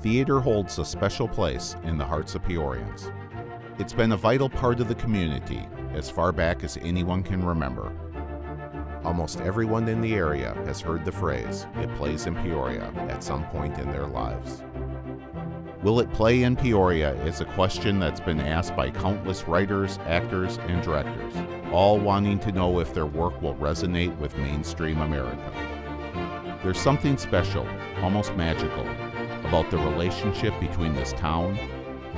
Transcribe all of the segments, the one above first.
theater holds a special place in the hearts of Peorians. It's been a vital part of the community as far back as anyone can remember. Almost everyone in the area has heard the phrase, "It plays in Peoria," at some point in their lives. Will it play in Peoria is a question that's been asked by countless writers, actors, and directors, all wanting to know if their work will resonate with mainstream America. There's something special, almost magical, about the relationship between this town,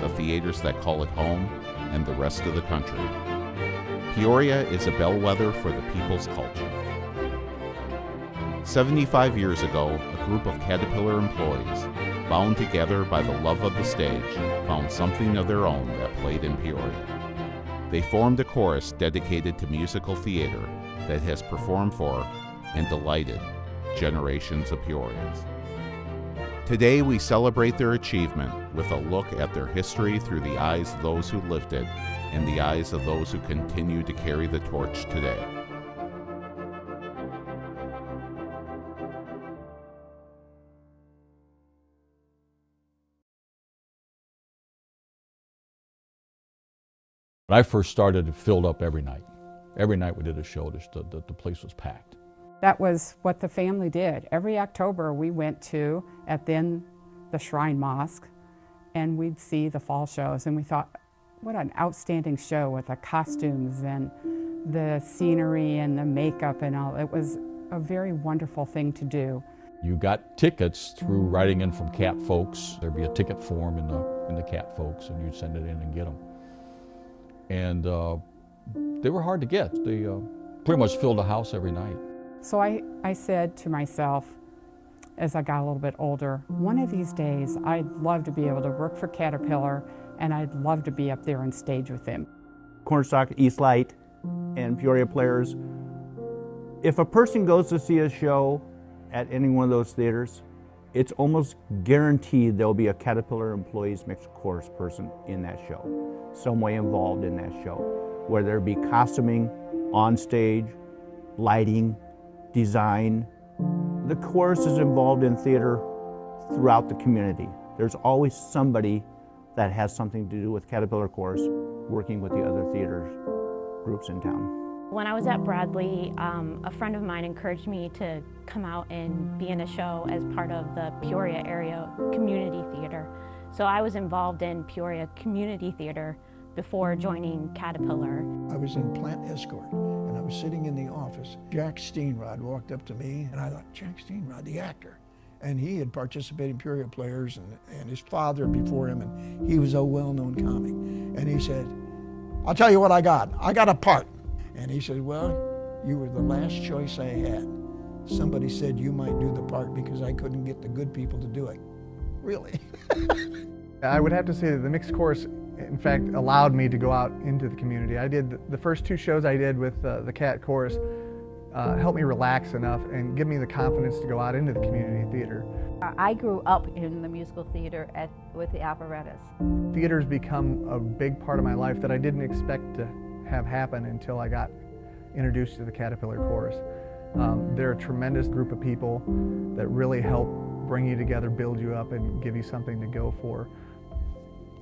the theaters that call it home, and the rest of the country. Peoria is a bellwether for the people's culture. 75 years ago, a group of Caterpillar employees, bound together by the love of the stage, found something of their own that played in Peoria. They formed a chorus dedicated to musical theater that has performed for and delighted generations of Peorians. Today we celebrate their achievement with a look at their history through the eyes of those who lived it and the eyes of those who continue to carry the torch today. When I first started, it filled up every night. Every night we did a show, the place was packed. That was what the family did. Every October we went to, at then the Shrine Mosque, and we'd see the fall shows, and we thought, what an outstanding show with the costumes and the scenery and the makeup and all. It was a very wonderful thing to do. You got tickets through writing in from Cat Folks. There'd be a ticket form in the Cat Folks, and you'd send it in and get them. And they were hard to get. They pretty much filled the house every night. So I said to myself, as I got a little bit older, one of these days I'd love to be able to work for Caterpillar, and I'd love to be up there on stage with them. Cornstalk, East Light, and Peoria players. If a person goes to see a show at any one of those theaters, it's almost guaranteed there'll be a Caterpillar Employees Mixed Chorus person in that show, some way involved in that show, whether it be costuming, on stage, lighting, design. The chorus is involved in theater throughout the community. There's always somebody that has something to do with Caterpillar Chorus working with the other theater groups in town. When I was at Bradley, a friend of mine encouraged me to come out and be in a show as part of the Peoria area community theater. So I was involved in Peoria community theater before joining Caterpillar. I was in plant escort, and I was sitting in the office. Jack Steenrod walked up to me, and I thought, Jack Steenrod, the actor. And he had participated in Peoria Players, and his father before him, and he was a well-known comic. And he said, I'll tell you what I got a part. And he said, well, you were the last choice I had. Somebody said you might do the part because I couldn't get the good people to do it. Really? I would have to say that the mixed chorus, in fact, allowed me to go out into the community. I did the first two shows I did with the Cat Chorus helped me relax enough and give me the confidence to go out into the community theater. I grew up in the musical theater with the operettas. Theater's become a big part of my life that I didn't expect to have happen until I got introduced to the Caterpillar Chorus. They're a tremendous group of people that really help bring you together, build you up, and give you something to go for.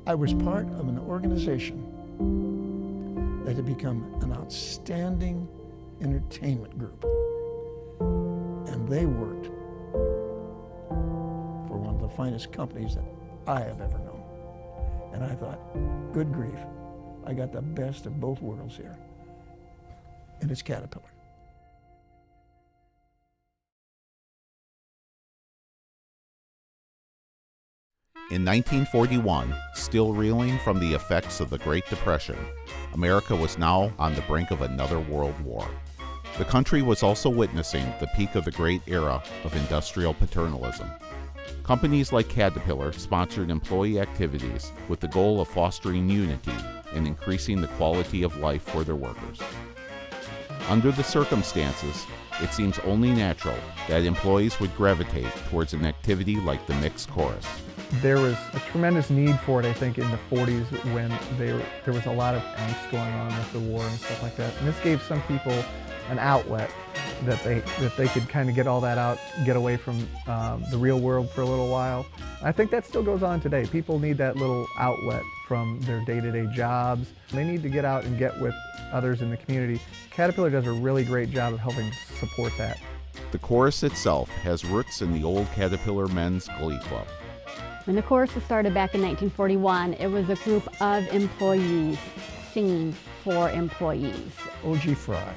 I was part of an organization that had become an outstanding entertainment group. And they worked for one of the finest companies that I have ever known. And I thought, good grief, I got the best of both worlds here. And it's Caterpillar. In 1941, still reeling from the effects of the Great Depression, America was now on the brink of another world war. The country was also witnessing the peak of the great era of industrial paternalism. Companies like Caterpillar sponsored employee activities with the goal of fostering unity and increasing the quality of life for their workers. Under the circumstances, it seems only natural that employees would gravitate towards an activity like the mixed chorus. There was a tremendous need for it, I think, in the 40s when there was a lot of angst going on with the war and stuff like that. And this gave some people an outlet that they could kind of get all that out, get away from the real world for a little while. I think that still goes on today. People need that little outlet from their day-to-day jobs. They need to get out and get with others in the community. Caterpillar does a really great job of helping support that. The chorus itself has roots in the old Caterpillar Men's Glee Club. When the chorus was started back in 1941, it was a group of employees singing for employees. O.G. Fry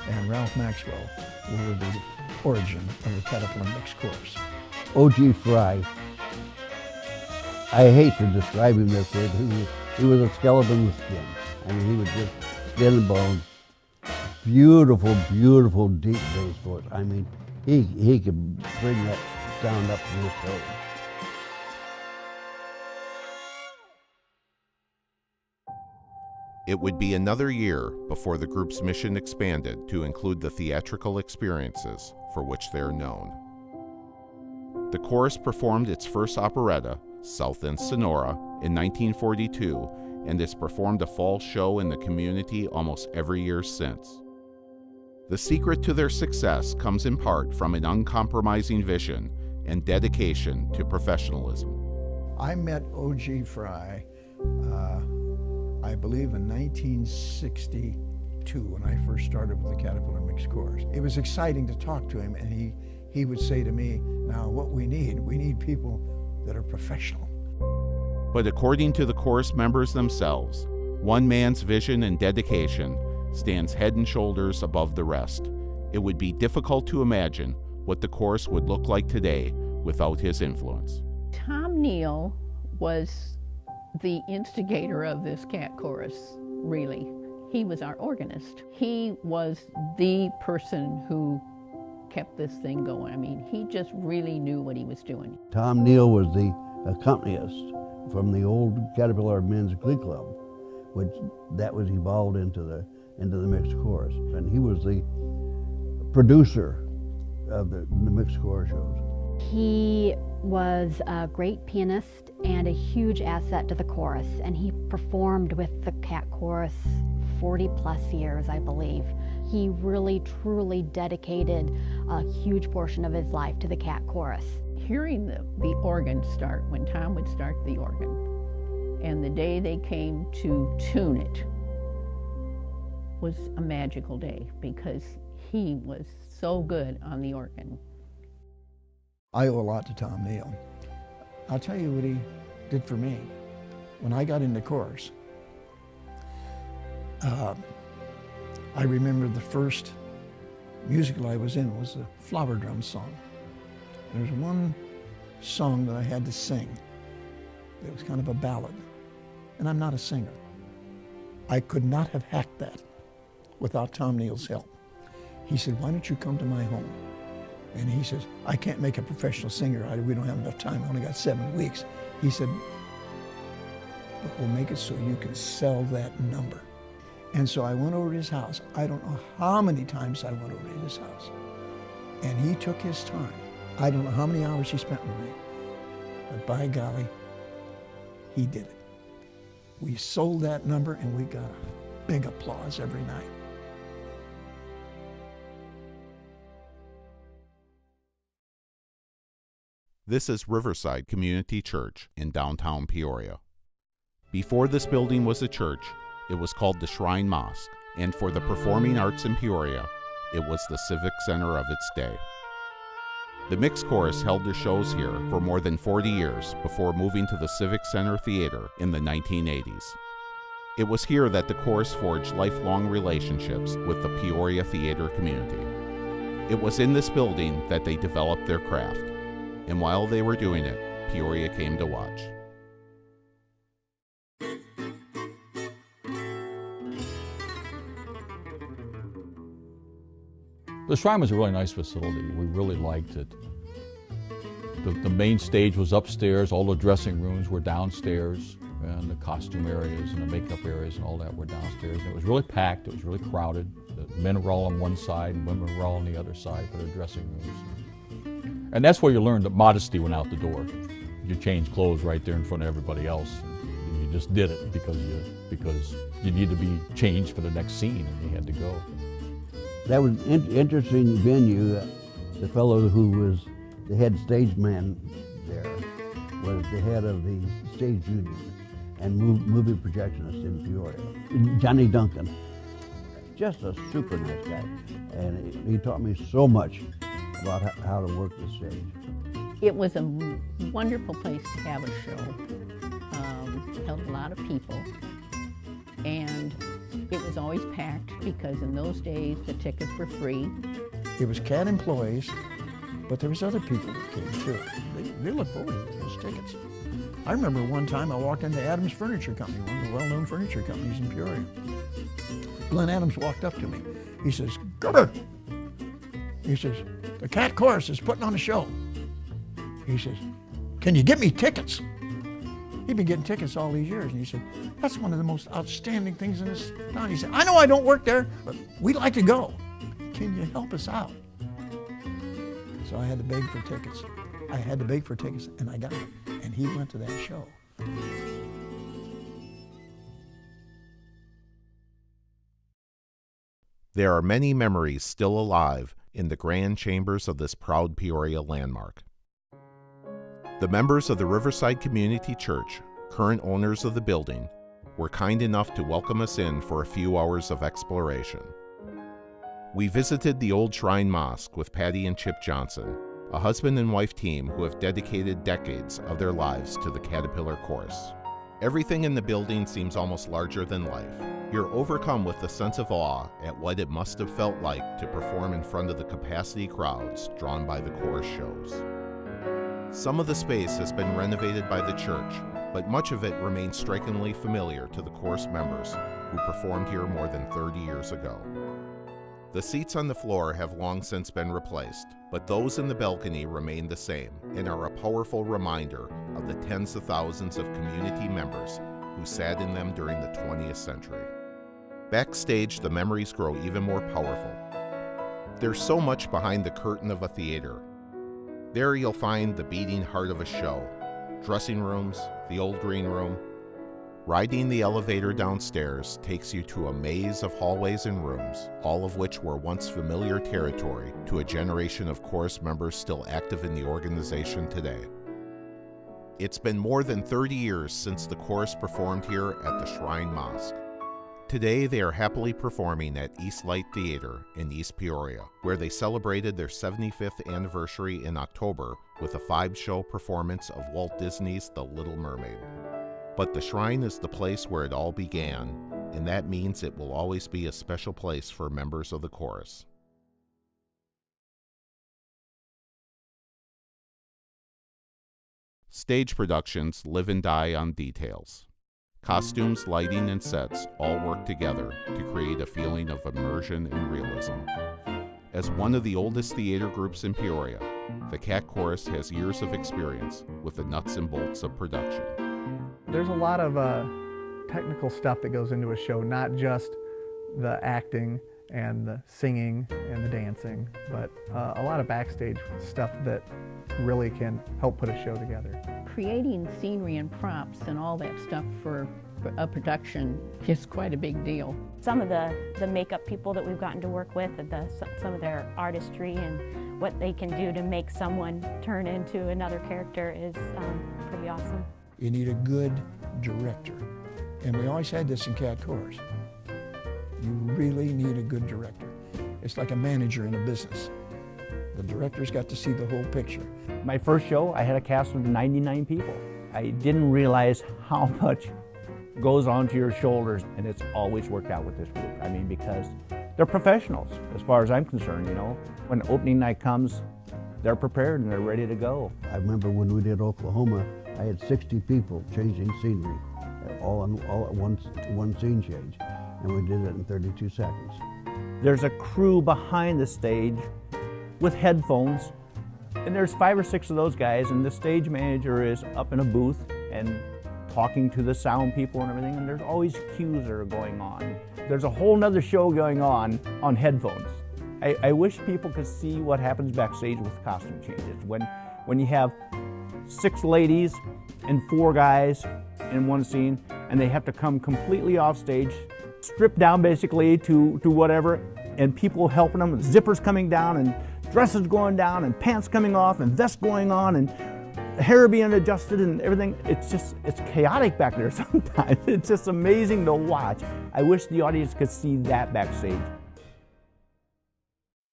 and Ralph Maxwell were the origin of the Caterpillar Mixed Chorus. O.G. Fry, I hate to describe him this way, but he was a skeleton with skin. I mean, he was just skin and bone. Beautiful, beautiful deep bass voice. I mean, he could bring that sound up to his toes. It would be another year before the group's mission expanded to include the theatrical experiences for which they are known. The chorus performed its first operetta, South in Sonora, in 1942, and has performed a fall show in the community almost every year since. The secret to their success comes in part from an uncompromising vision and dedication to professionalism. I met O.G. Fry I believe in 1962 when I first started with the Caterpillar Mixed Chorus. It was exciting to talk to him, and he would say to me, now what we need people that are professional. But according to the chorus members themselves, one man's vision and dedication stands head and shoulders above the rest. It would be difficult to imagine what the chorus would look like today without his influence. Tom Neal was the instigator of this cat chorus, really. He was our organist. He was the person who kept this thing going. I mean, he just really knew what he was doing. Tom Neal was the accompanist from the old Caterpillar Men's Glee Club, which that was evolved into the mixed chorus. And he was the producer of the mixed chorus shows. He was a great pianist and a huge asset to the chorus, and he performed with the cat chorus 40 plus years, I believe. He really, truly dedicated a huge portion of his life to the cat chorus. Hearing the organ start, when Tom would start the organ, and the day they came to tune it was a magical day because he was so good on the organ. I owe a lot to Tom Neal. I'll tell you what he did for me. When I got into chorus, I remember the first musical I was in was the Flower Drum song. There's one song that I had to sing. It was kind of a ballad, and I'm not a singer. I could not have hacked that without Tom Neal's help. He said, why don't you come to my home? And he says, I can't make a professional singer. We don't have enough time. I only got 7 weeks. He said, but we'll make it so you can sell that number. And so I went over to his house. I don't know how many times I went over to his house. And he took his time. I don't know how many hours he spent with me. But by golly, he did it. We sold that number and we got a big applause every night. This is Riverside Community Church in downtown Peoria. Before this building was a church, it was called the Shrine Mosque, and for the performing arts in Peoria, it was the civic center of its day. The Mixed Chorus held their shows here for more than 40 years before moving to the Civic Center Theater in the 1980s. It was here that the chorus forged lifelong relationships with the Peoria theater community. It was in this building that they developed their craft. And while they were doing it, Peoria came to watch. The Shrine was a really nice facility. We really liked it. The main stage was upstairs, all the dressing rooms were downstairs, and the costume areas and the makeup areas and all that were downstairs. And it was really packed, it was really crowded. The men were all on one side and women were all on the other side for their dressing rooms. And that's where you learned that modesty went out the door. You changed clothes right there in front of everybody else. And you just did it because you needed to be changed for the next scene and you had to go. That was an interesting venue. The fellow who was the head stage man there was the head of the stage union and movie projectionist in Peoria, Johnny Duncan. Just a super nice guy, and he taught me so much about how to work the stage. It was a wonderful place to have a show. Held a lot of people, and it was always packed because in those days the tickets were free. It was CAT employees, but there was other people that came too. They looked forward to those tickets. I remember one time I walked into Adams Furniture Company, one of the well-known furniture companies in Peoria. Glenn Adams walked up to me. He says, "Gerber," he says, "the CAT Chorus is putting on a show." He says, "Can you get me tickets?" He'd been getting tickets all these years, and he said, "That's one of the most outstanding things in this town." He said, "I know I don't work there, but we'd like to go. Can you help us out?" So I had to beg for tickets. And I got it. And he went to that show. There are many memories still alive in the grand chambers of this proud Peoria landmark. The members of the Riverside Community Church, current owners of the building, were kind enough to welcome us in for a few hours of exploration. We visited the old Shrine Mosque with Patty and Chip Johnson, a husband and wife team who have dedicated decades of their lives to the Caterpillar Chorus. Everything in the building seems almost larger than life. You're overcome with the sense of awe at what it must have felt like to perform in front of the capacity crowds drawn by the chorus shows. Some of the space has been renovated by the church, but much of it remains strikingly familiar to the chorus members who performed here more than 30 years ago. The seats on the floor have long since been replaced, but those in the balcony remain the same and are a powerful reminder of the tens of thousands of community members who sat in them during the 20th century. Backstage, the memories grow even more powerful. There's so much behind the curtain of a theater. There you'll find the beating heart of a show, dressing rooms, the old green room. Riding the elevator downstairs takes you to a maze of hallways and rooms, all of which were once familiar territory to a generation of chorus members still active in the organization today. It's been more than 30 years since the chorus performed here at the Shrine Mosque. Today they are happily performing at East Light Theater in East Peoria, where they celebrated their 75th anniversary in October with a 5-show performance of Walt Disney's The Little Mermaid. But the Shrine is the place where it all began, and that means it will always be a special place for members of the chorus. Stage productions live and die on details. Costumes, lighting, and sets all work together to create a feeling of immersion and realism. As one of the oldest theater groups in Peoria, the CAT Chorus has years of experience with the nuts and bolts of production. There's a lot of technical stuff that goes into a show, not just the acting and the singing and the dancing, but a lot of backstage stuff that really can help put a show together. Creating scenery and props and all that stuff for a production is quite a big deal. Some of the makeup people that we've gotten to work with, some of their artistry and what they can do to make someone turn into another character is pretty awesome. You need a good director. And we always had this in CAT Chorus. You really need a good director. It's like a manager in a business. The director's got to see the whole picture. My first show, I had a cast of 99 people. I didn't realize how much goes onto your shoulders, and it's always worked out with this group. I mean, because they're professionals, as far as I'm concerned, you know. When opening night comes, they're prepared and they're ready to go. I remember when we did Oklahoma, I had 60 people changing scenery, all at one scene change, and we did it in 32 seconds. There's a crew behind the stage with headphones, and there's 5 or 6 of those guys, and the stage manager is up in a booth and talking to the sound people and everything, and there's always cues that are going on. There's a whole nother show going on headphones. I wish people could see what happens backstage with costume changes. When you have 6 ladies and 4 guys in one scene, and they have to come completely off stage, stripped down basically to whatever, and people helping them, and zippers coming down, and dresses going down, and pants coming off, and vests going on, and hair being adjusted and everything. It's chaotic back there sometimes. It's just amazing to watch. I wish the audience could see that backstage.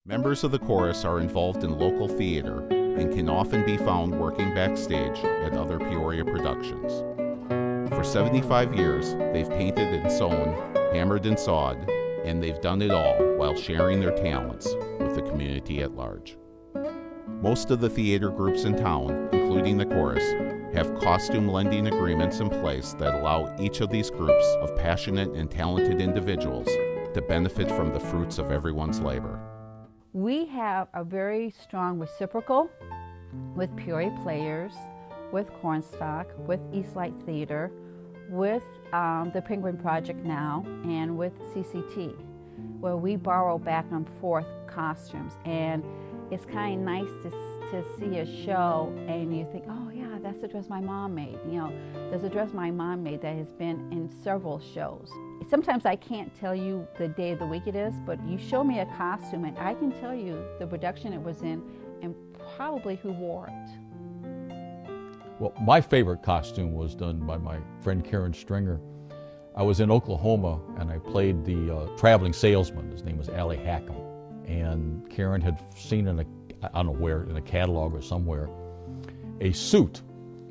Members of the chorus are involved in local theater and can often be found working backstage at other Peoria productions. For 75 years, they've painted and sewn, hammered and sawed, and they've done it all while sharing their talents with the community at large. Most of the theater groups in town, including the chorus, have costume lending agreements in place that allow each of these groups of passionate and talented individuals to benefit from the fruits of everyone's labor. We have a very strong reciprocal with Peoria Players, with Cornstalk, with Eastlight Theater, with the Penguin Project now, and with CCT, where we borrow back and forth costumes. And it's kind of nice to see a show and you think, oh yeah, that's the dress my mom made. You know, there's a dress my mom made that has been in several shows. Sometimes I can't tell you the day of the week it is, but you show me a costume and I can tell you the production it was in and probably who wore it. Well, my favorite costume was done by my friend Karen Stringer. I was in Oklahoma and I played the traveling salesman. His name was Allie Hackham. And Karen had seen in I don't know where, in a catalog or somewhere, a suit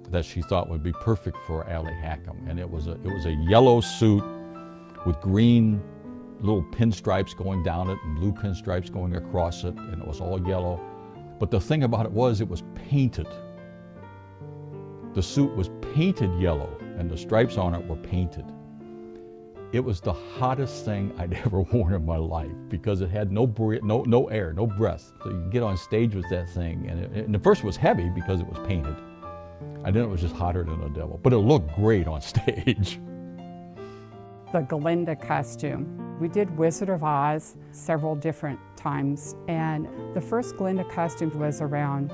that she thought would be perfect for Allie Hackham. And it was a yellow suit with green little pinstripes going down it and blue pinstripes going across it, and it was all yellow. But the thing about it was painted. The suit was painted yellow and the stripes on it were painted. It was the hottest thing I'd ever worn in my life because it had no air, no breath. So you get on stage with that thing, and at first it was heavy because it was painted. And then it was just hotter than the devil. But it looked great on stage. The Glinda costume. We did Wizard of Oz several different times, and the first Glinda costume was around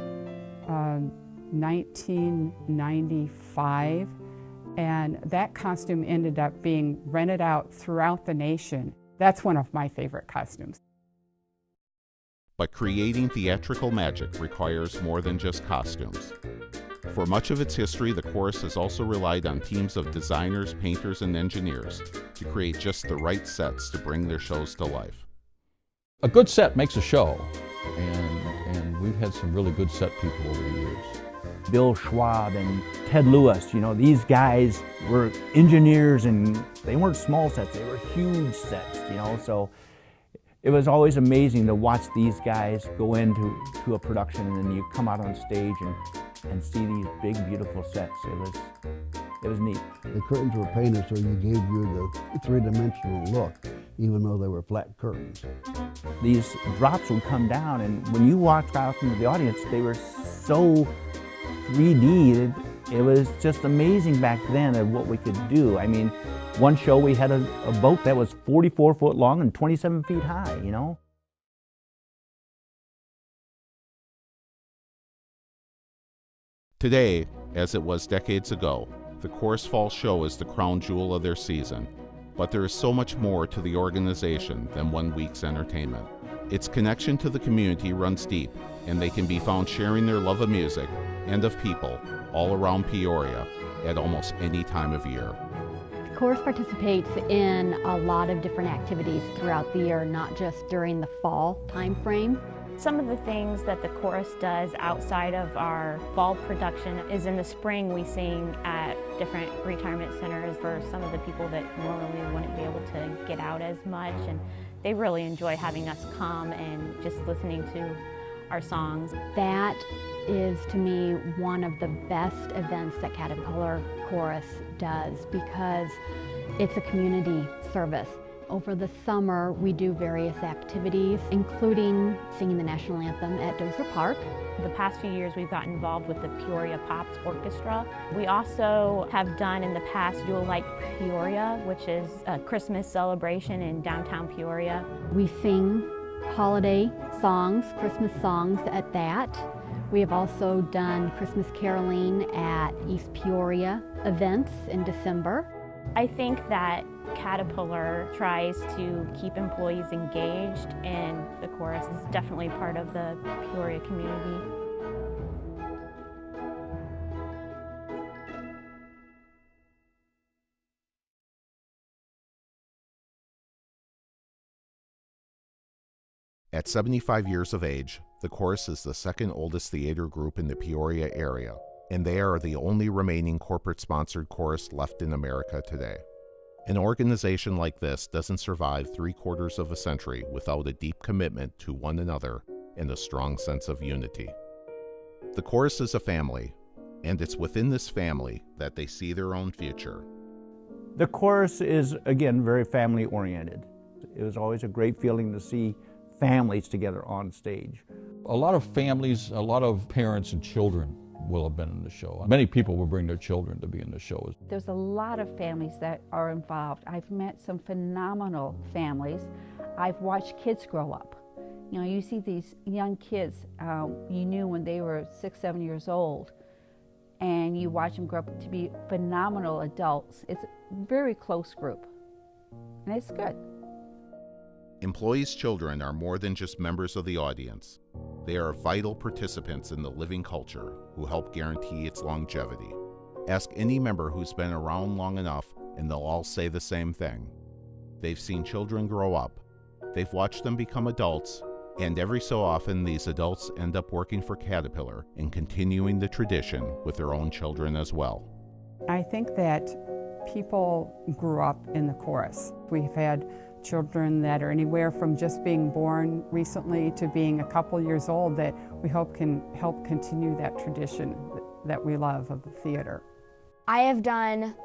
1995. And that costume ended up being rented out throughout the nation. That's one of my favorite costumes. But creating theatrical magic requires more than just costumes. For much of its history, the chorus has also relied on teams of designers, painters, and engineers to create just the right sets to bring their shows to life. A good set makes a show, and we've had some really good set people over the years. Bill Schwab and Ted Lewis, you know, these guys were engineers, and they weren't small sets, they were huge sets, you know, so it was always amazing to watch these guys go into a production, and then you come out on stage and see these big, beautiful sets. It was neat. The curtains were painted so you gave you the three-dimensional look, even though they were flat curtains. These drops would come down, and when you walked out into the audience, they were so 3D. It was just amazing back then of what we could do. I mean, one show we had a boat that was 44 foot long and 27 feet high, you know? Today, as it was decades ago, the Chorus Fall Show is the crown jewel of their season, but there is so much more to the organization than one week's entertainment. Its connection to the community runs deep, and they can be found sharing their love of music and of people all around Peoria at almost any time of year. The chorus participates in a lot of different activities throughout the year, not just during the fall time frame. Some of the things that the chorus does outside of our fall production is in the spring we sing at different retirement centers for some of the people that normally wouldn't be able to get out as much, and they really enjoy having us come and just listening to our songs. That is, to me, one of the best events that Caterpillar Chorus does because it's a community service. Over the summer, we do various activities, including singing the national anthem at Dozier Park. The past few years, we've gotten involved with the Peoria Pops Orchestra. We also have done in the past You'll Like Peoria, which is a Christmas celebration in downtown Peoria. We sing holiday songs, Christmas songs at that. We have also done Christmas caroling at East Peoria events in December. I think that Caterpillar tries to keep employees engaged, and the chorus is definitely part of the Peoria community. At 75 years of age, the chorus is the second oldest theater group in the Peoria area, and they are the only remaining corporate-sponsored chorus left in America today. An organization like this doesn't survive 3/4 of a century without a deep commitment to one another and a strong sense of unity. The chorus is a family, and it's within this family that they see their own future. The chorus is, again, very family-oriented. It was always a great feeling to see families together on stage. A lot of families, a lot of parents and children will have been in the show. Many people will bring their children to be in the show. There's a lot of families that are involved. I've met some phenomenal families. I've watched kids grow up. You know, you see these young kids you knew when they were 6, 7 years old, and you watch them grow up to be phenomenal adults. It's a very close group, and it's good. Employees' children are more than just members of the audience. They are vital participants in the living culture who help guarantee its longevity. Ask any member who's been around long enough and they'll all say the same thing. They've seen children grow up, they've watched them become adults, and every so often these adults end up working for Caterpillar and continuing the tradition with their own children as well. I think that people grew up in the chorus. We've had children that are anywhere from just being born recently to being a couple years old that we hope can help continue that tradition that we love of the theater. I have done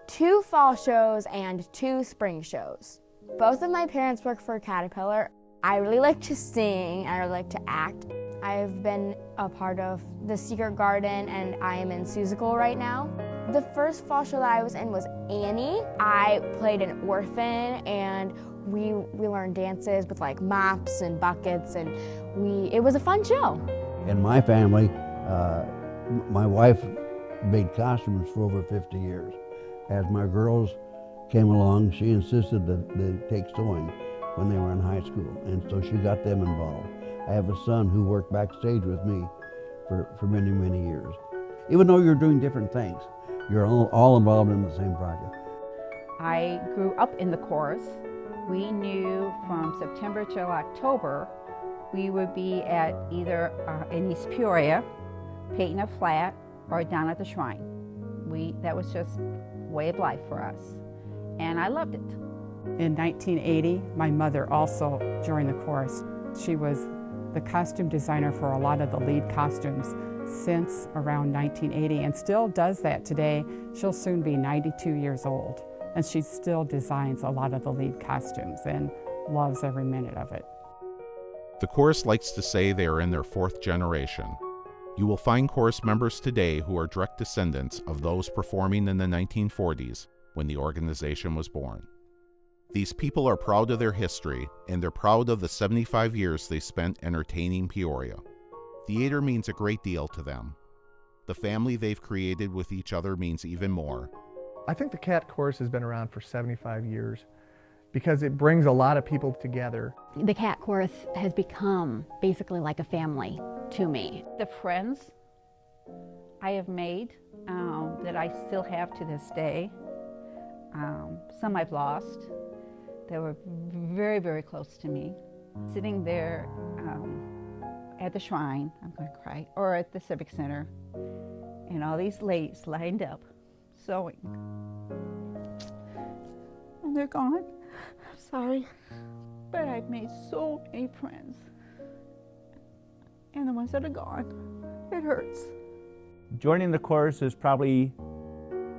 2 fall shows and 2 spring shows. Both of my parents work for Caterpillar. I really like to sing and I really like to act. I've been a part of The Secret Garden and I am in Seussical right now. The first fall show that I was in was Annie. I played an orphan and we learned dances with like mops and buckets, and it was a fun show. In my family, my wife made costumes for over 50 years. As my girls came along, she insisted that they take sewing when they were in high school, and so she got them involved. I have a son who worked backstage with me for many, many years. Even though you're doing different things, you're all involved in the same project. I grew up in the chorus. We knew from September till October we would be at either in East Peoria, painting a flat, or down at the shrine. That was just way of life for us, and I loved it. In 1980, my mother also joined the chorus. She was the costume designer for a lot of the lead costumes since around 1980 and still does that today. She'll soon be 92 years old. And she still designs a lot of the lead costumes and loves every minute of it. The chorus likes to say they are in their 4th generation. You will find chorus members today who are direct descendants of those performing in the 1940s when the organization was born. These people are proud of their history, and they're proud of the 75 years they spent entertaining Peoria. Theater means a great deal to them. The family they've created with each other means even more. I think the Cat Chorus has been around for 75 years because it brings a lot of people together. The Cat Chorus has become basically like a family to me. The friends I have made that I still have to this day, some I've lost, that were very, very close to me. Sitting there at the shrine, I'm going to cry, or at the Civic Center, and all these ladies lined up sewing. And they're gone. I'm sorry. But I've made so many friends. And the ones that are gone, it hurts. Joining the chorus is probably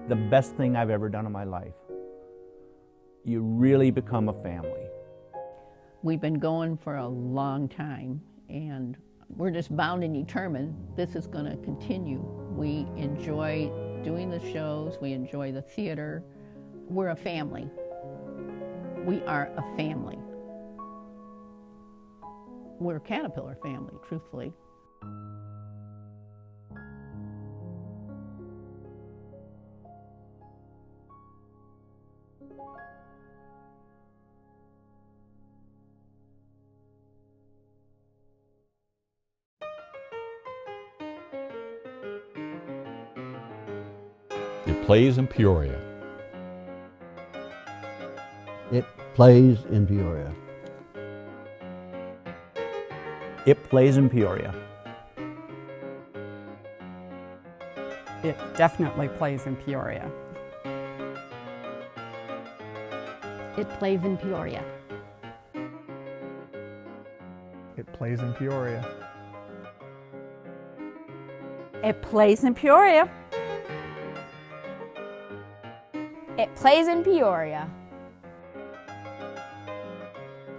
the best thing I've ever done in my life. You really become a family. We've been going for a long time, and we're just bound and determined this is going to continue. We enjoy doing the shows, we enjoy the theater. We're a family. We are a family. We're a Caterpillar family, truthfully. It plays in Peoria. It plays in Peoria. It plays in Peoria. It definitely plays in Peoria. It plays in Peoria. It plays in Peoria. It plays in Peoria. It plays in Peoria.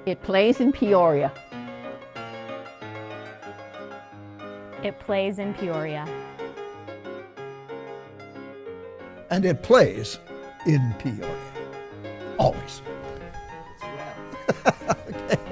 It plays in Peoria. It plays in Peoria. And it plays in Peoria. Always. Okay.